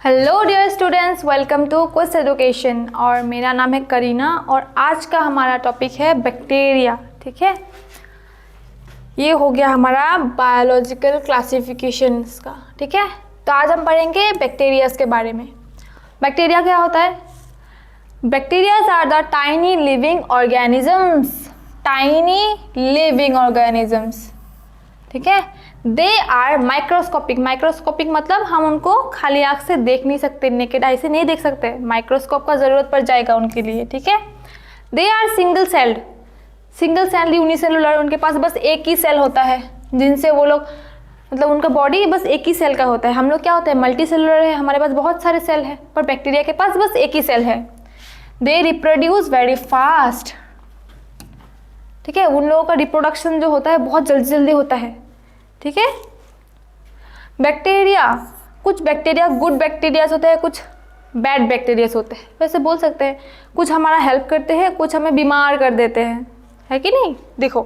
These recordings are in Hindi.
Hello dear students, welcome to quiz education. और मेरा नाम है करीना और आज का हमारा टॉपिक है बैक्टीरिया। ठीक है, ये हो गया हमारा बायोलॉजिकल क्लासिफिकेशंस का। ठीक है, तो आज हम पढ़ेंगे बैक्टीरियाज के बारे में। बैक्टीरिया क्या होता है? Bacterias are the tiny living organisms. Tiny living organisms, ठीक है। They are microscopic. माइक्रोस्कोपिक मतलब हम उनको खाली आँख से देख नहीं सकते, नेकेड आई से नहीं देख सकते, माइक्रोस्कोप का ज़रूरत पड़ जाएगा उनके लिए। ठीक है, they are single celled. Single cell unicellular, उनके पास बस एक ही सेल होता है जिनसे वो लोग, मतलब उनका बॉडी बस एक ही सेल का होता है। हम लोग क्या होता है, मल्टी सेलुलर है, हमारे पास बहुत सारे सेल हैं, पर बैक्टीरिया के पास बस एक ही सेल है। They reproduce very fast. ठीक है, उन लोगों का रिप्रोडक्शन जो होता है बहुत जल्दी जल्दी होता है। ठीक है, बैक्टीरिया, कुछ बैक्टीरिया गुड बैक्टीरियाज होते हैं, कुछ बैड बैक्टीरियाज होते हैं। वैसे बोल सकते हैं कुछ हमारा हेल्प करते हैं, कुछ हमें बीमार कर देते हैं, है कि नहीं। देखो,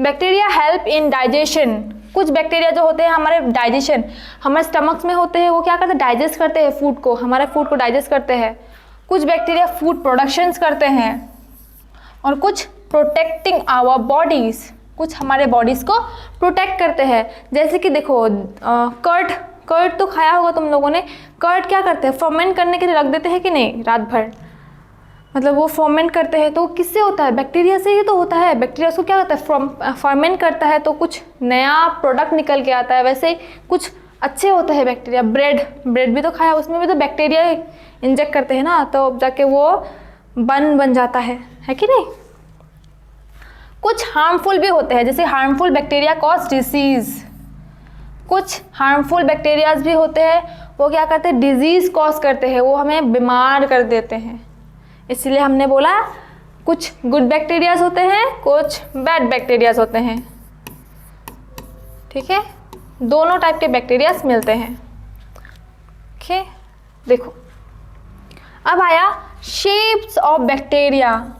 बैक्टीरिया हेल्प इन डाइजेशन। कुछ बैक्टीरिया जो होते हैं हमारे डाइजेशन, हमारे स्टमक्स में होते हैं, वो क्या करते हैं, डाइजेस्ट करते हैं फूड को, हमारे फूड को डाइजेस्ट करते हैं। कुछ बैक्टीरिया फूड प्रोडक्शंस करते हैं और कुछ प्रोटेक्टिंग आवर बॉडीज़, कुछ हमारे बॉडीज़ को प्रोटेक्ट करते हैं। जैसे कि देखो, कर्ड तो खाया होगा तुम लोगों ने। कर्ड क्या करते हैं, फर्मेंट करने के लिए रख देते हैं कि नहीं, रात भर, मतलब वो फर्मेंट करते हैं। तो किससे होता है, बैक्टीरिया से ही तो होता है। बैक्टीरिया उसको क्या करता है, फर्मेंट करता है तो कुछ नया प्रोडक्ट निकल के आता है। वैसे ही कुछ अच्छे होते हैं बैक्टीरिया। ब्रेड भी तो खाया, उसमें भी तो बैक्टीरिया इंजेक्ट करते हैं ना, तो जाके वो बन जाता है कि नहीं। कुछ हार्मफुल भी होते हैं, जैसे हार्मफुल बैक्टीरिया कॉज डिसीज़। कुछ हार्मफुल बैक्टीरियाज भी होते हैं, वो क्या करते हैं, डिजीज़ कॉज करते हैं, वो हमें बीमार कर देते हैं। इसलिए हमने बोला कुछ गुड बैक्टीरियाज होते हैं, कुछ बैड बैक्टीरियाज होते हैं। ठीक है, दोनों टाइप के बैक्टीरियाज मिलते हैं। ओके, देखो अब आया शेप्स ऑफ बैक्टीरिया।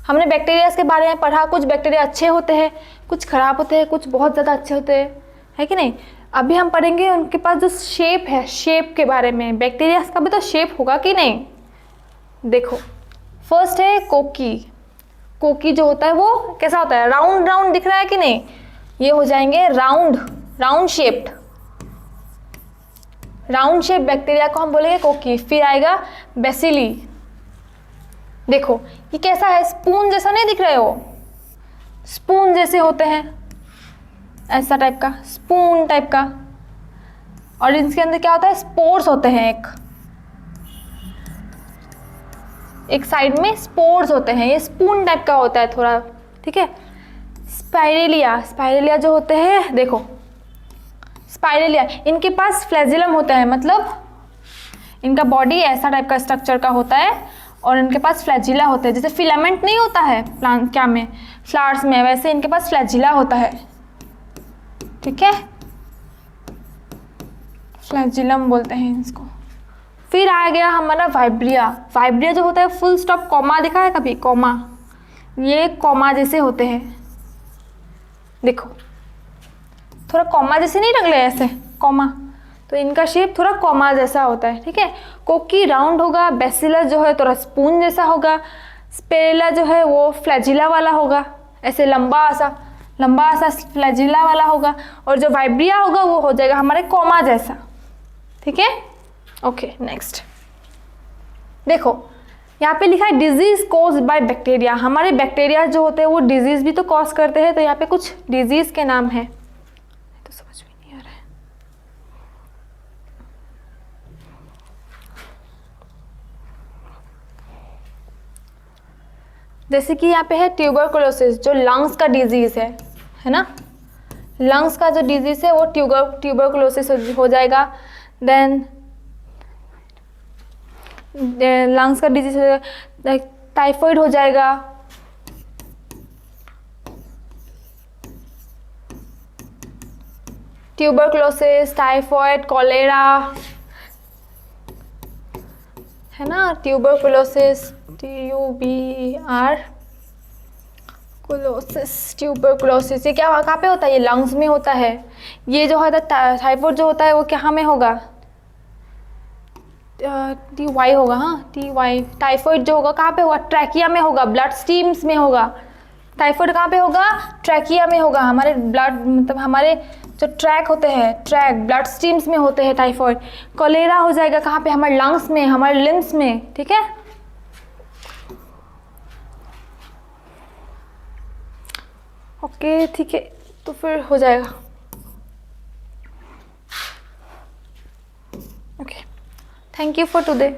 हमने बैक्टीरियाज के बारे में पढ़ा, कुछ बैक्टीरिया अच्छे होते हैं, कुछ खराब होते हैं, कुछ बहुत ज़्यादा अच्छे होते हैं, है कि नहीं। अभी हम पढ़ेंगे उनके पास जो शेप है, शेप के बारे में। बैक्टीरियाज का भी तो शेप होगा कि नहीं। देखो, फर्स्ट है कोकी। कोकी जो होता है वो कैसा होता है, राउंड राउंड दिख रहा है कि नहीं, ये हो जाएंगे round shaped. Round shape bacteria को हम बोलेंगे कोकी। फिर आएगा बेसिली। देखो ये कैसा है, स्पून जैसा नहीं दिख रहे हो, स्पून जैसे होते हैं, ऐसा टाइप का, स्पून टाइप का। और इनके अंदर क्या होता है, स्पोर्स होते हैं, एक साइड में स्पोर्स होते हैं, ये स्पून टाइप का होता है थोड़ा। ठीक है, स्पाइरेलिया जो होते हैं, देखो स्पाइरेलिया, इनके पास फ्लैजिलम होता है, मतलब इनका बॉडी ऐसा टाइप का स्ट्रक्चर का होता है और इनके पास फ्लैजिला होता है। जैसे फिलामेंट नहीं होता है प्लांट क्या में, फ्लावर्स में, वैसे इनके पास फ्लैजिला होता है। ठीक है, फ्लैजिलम बोलते हैं इसको। फिर आ गया हमारा वाइब्रिया। वाइब्रिया जो होता है, फुल स्टॉप कॉमा दिखा है कभी, कॉमा, ये कॉमा जैसे होते हैं। देखो थोड़ा कॉमा जैसे नहीं रंग ले, ऐसे कॉमा, तो इनका शेप थोड़ा कॉमा जैसा होता है। ठीक है, कोकी राउंड होगा, बेसिलस जो है थोड़ा स्पून जैसा होगा, स्पेरेला जो है वो फ्लैजिला वाला होगा, ऐसे लंबा सा फ्लैजिला वाला होगा। और जो वाइब्रिया होगा वो हो जाएगा हमारे कॉमा जैसा। ठीक है, ओके नेक्स्ट। देखो यहाँ पे लिखा है डिजीज कॉज्ड बाय बैक्टीरिया। हमारे बैक्टीरिया जो होते हैं वो डिजीज भी तो कॉज करते हैं, तो यहाँ पे कुछ डिजीज के नाम है, तो समझ में नहीं आ रहा है। जैसे कि यहाँ पे है ट्यूबरकुलोसिस, जो लंग्स का डिजीज है ना। लंग्स का जो डिजीज है वो ट्यूबरकुलोसिस हो जाएगा। देन लंग्स का डिजीज हो जाएगा, टाइफाइड हो जाएगा। ट्यूबरकुलोसिस, टाइफाइड, कॉलेरा, है ना। ट्यूबरकुलोसिस, ट्यूबरकुलोसिस, ये क्या कहाँ पे होता है, ये लंग्स में होता है। ये जो होता है टाइफाइड जो होता है वो कहाँ में होगा, टी वाई होगा, हाँ टी वाई। टाइफाइड जो होगा कहाँ पे होगा, ट्रैकिया में होगा, ब्लड स्ट्रीम्स में होगा। टाइफाइड कहाँ पे होगा, ट्रैकिया में होगा, हमारे ब्लड मतलब हमारे जो ट्रैक होते हैं, ट्रैक ब्लड स्ट्रीम्स में होते हैं टाइफाइड। कोलेरा हो जाएगा कहाँ पे, हमारे लंग्स में, हमारे लिम्स में, ठीक है। ओके ठीक है, तो फिर हो जाएगा। Okay, thank you for today.